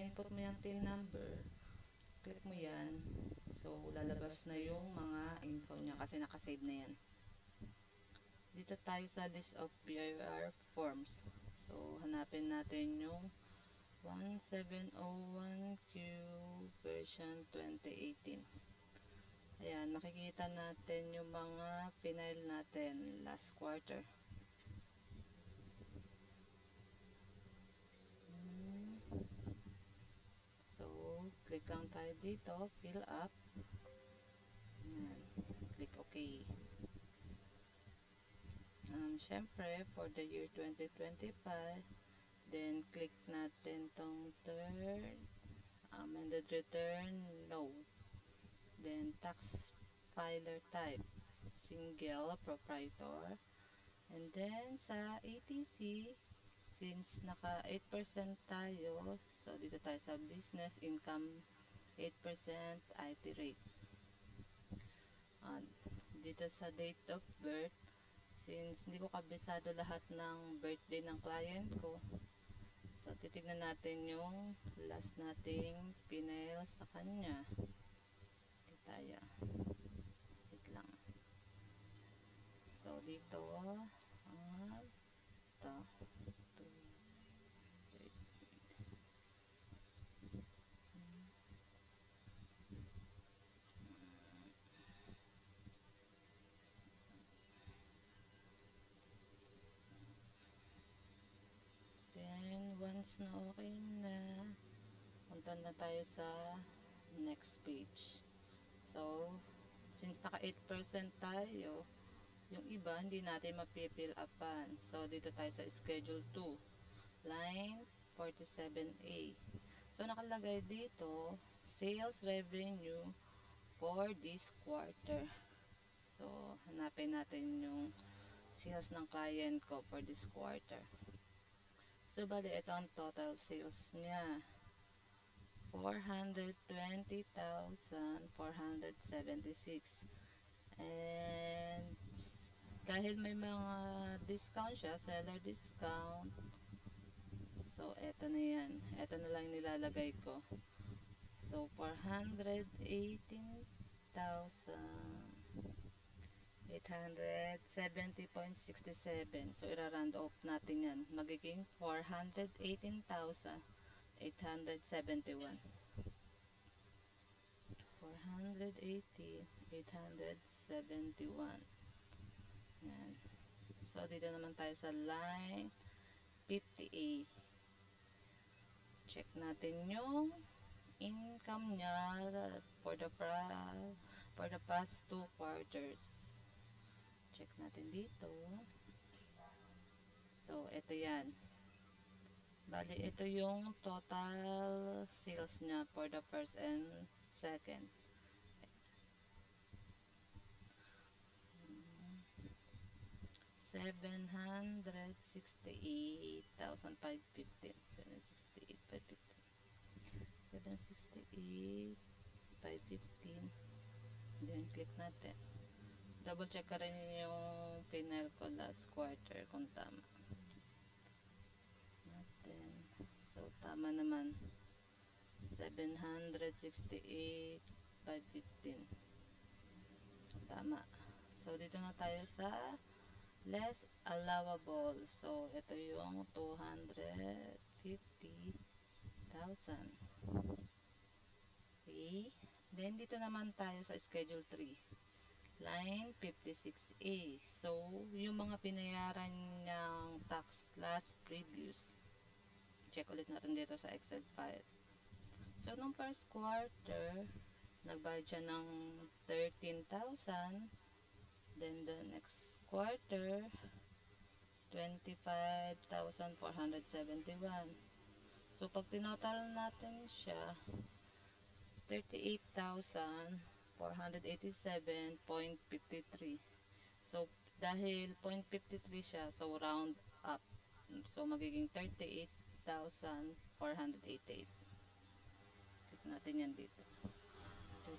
in-input mo yung TIN number, click mo yan. So, lalabas na yung mga info niya kasi nakasave na yan. Dito tayo sa list of BIR forms. So, hanapin natin yung 1701Q version 2018. Ayan, makikita natin yung mga pinail natin last quarter. So, click lang tayo dito, fill up. Ayan, click OK. Syempre, for the year 2025, then click natin tong third, amended return, no. Then, tax filer type, single proprietor. And then, sa ATC, since naka 8% tayo, so dito tayo sa business income 8% IT rate. Dito sa date of birth, since hindi ko kabisado lahat ng birthday ng client ko, so titignan natin yung last nating pinail sa kanya. Tayo. Wait lang. So dito, ito. Then, once na okay na, punta na tayo sa next page. So, since naka 8% tayo, yung iba hindi natin mapipill upan. So, dito tayo sa schedule 2, line 47A. So, nakalagay dito, sales revenue for this quarter. So, hanapin natin yung sales ng client ko for this quarter. So, bali, ito ang total sales niya. 420,476. And, dahil may mga discount siya, seller discount, so, eto na yan. Eto na lang nilalagay ko. So, 418,870.67. So, ira-round off natin yan. Magiging 418,871. 480,871. Yan. So, dito naman tayo sa line 50A. Check natin yung income niya for the past 2 quarters. Check natin dito. So, ito yan. Bali, ito yung total sales niya for the first and second. 768,515. 768,515. Then, click natin. Double check ka rin yung pinail ko last quarter kung tama. Natin. So, tama naman. 768,515. Tama. So, dito na tayo sa less allowable. So, ito yung 250,000. Okay. Then, dito naman tayo sa schedule 3. Line 56A. So, yung mga pinayaran niyang tax last previous. Check ulit natin dito sa Excel file. So, nung first quarter, nagbayad siya ng 13,000. Then, the next quarter, 25,471. So, pag tinotal natin siya, 38,487.53. So, dahil 0.53 siya, so round up. So, magiging 38,488. Click natin yan dito.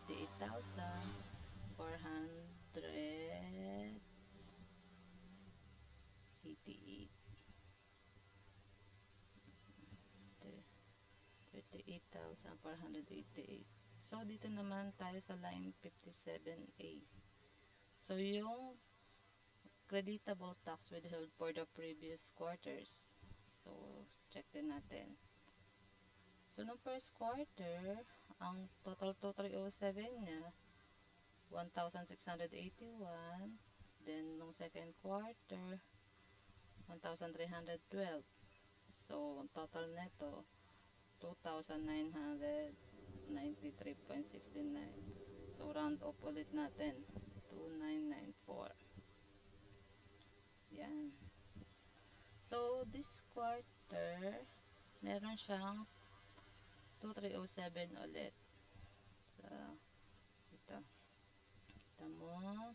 38,488. 38,488. So, dito naman tayo sa line 57A. So, yung creditable tax withheld for the previous quarters. So, check din natin. So, nung first quarter, ang total 2307 niya, 1,681. Then, nung second quarter, 1,312. So, ang total neto, 2,993.69. So, round off ulit natin. 2,994. Yan. So, this quarter, meron siyang 2,307 ulit. So, ito. Kita mo.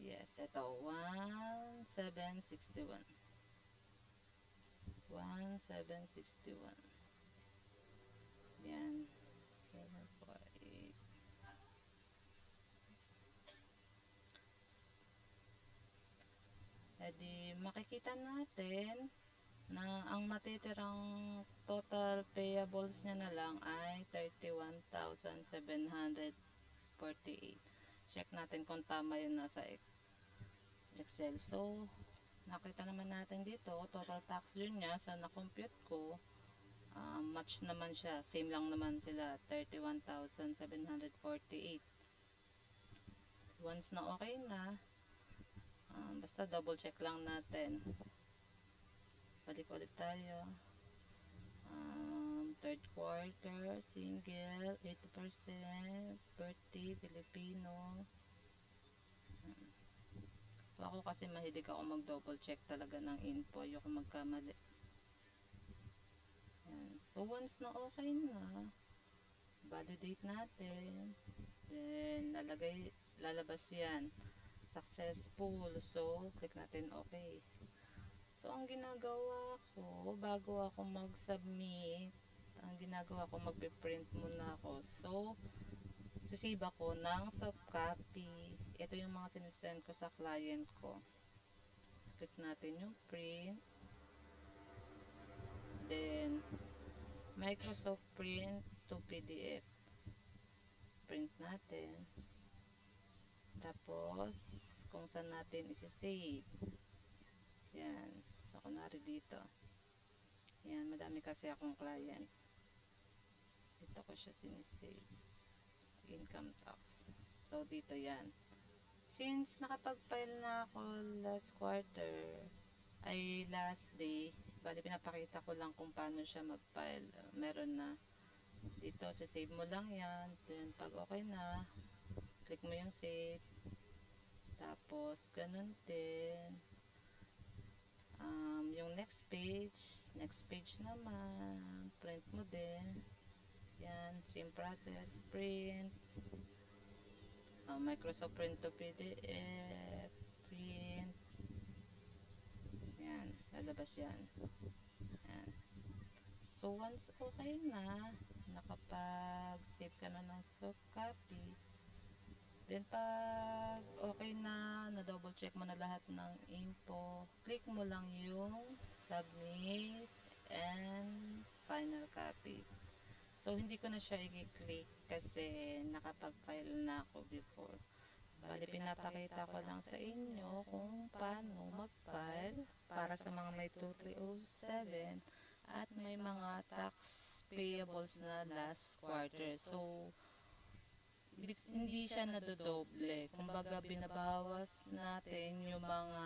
Yes, ito. 1,761. 1,761. Yan. 748. Edi, makikita natin na ang matitirang total payables niya na lang ay 31,748. Check natin kung tama yun nasa Excel. So, nakita naman natin dito, total tax yun niya sa na-compute ko, match naman siya. Same lang naman sila, 31,748. Once na okay na, basta double check lang natin. Balik ulit tayo. Third quarter, single, 80%, birthday, Filipino. So, ako kasi mahilig ako mag-double check talaga ng info. Ayoko magkamali. Yan. So, once na okay na, validate natin. Then, lalabas yan. Successful. So, click natin okay. So, ang ginagawa ko, bago ako mag-submit, ang ginagawa ko, magpe-print muna ako. So, sisave ako ng soft copy. Ito yung mga sinesend ko sa client ko. Click natin yung print. Then, Microsoft Print to PDF. Print natin. Tapos, kung saan natin isi-save. Yan. So, kunwari dito. Yan, madami kasi akong client. Dito ko siya sinisave. Income tax. So, dito yan. Since nakapag-file na ako last quarter, ay last day, bali pinapakita ko lang kung paano siya mag-file. Meron na. Dito, save mo lang yan. Then, pag okay na, click mo yung save. Tapos, ganun din. Yung next page naman, print mo din. Yan, same process, print. Microsoft Print to PDF, print. Yan, lalabas yan. Yan. So, once okay na, nakapag-save ka na ng soft copy, then pag okay na, na-double check mo na lahat ng info, click mo lang yung submit and final copy. So, hindi ko na siya i-click kasi nakapag-file na ako before. Bali, pinapakita ko lang sa inyo kung paano mag-file para sa mga may 2307 at may mga tax payables na last quarter. So, hindi siya nadodoble. Kumbaga, binabawas natin yung mga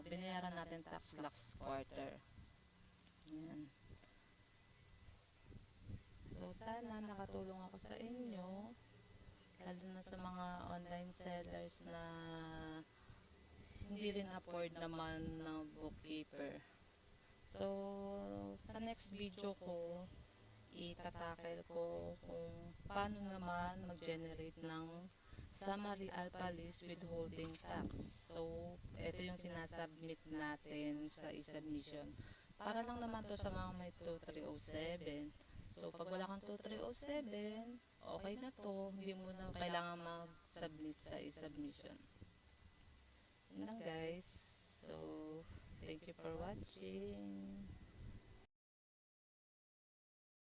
binayaran natin tax last quarter. Yan. So, sana nakatulong ako sa inyo, lalo na sa mga online sellers na hindi rin afford naman ng bookkeeper. So, sa next video ko, itatakel ko kung paano naman mag-generate ng summary alpha list withholding tax. So, ito yung sinasubmit natin sa e-submission. Para lang naman to sa mga may 2307. So, pag wala kang 2307, okay na to. Hindi mo na kailangan mag-submit sa e-submission. Yun lang guys. So, thank you for watching.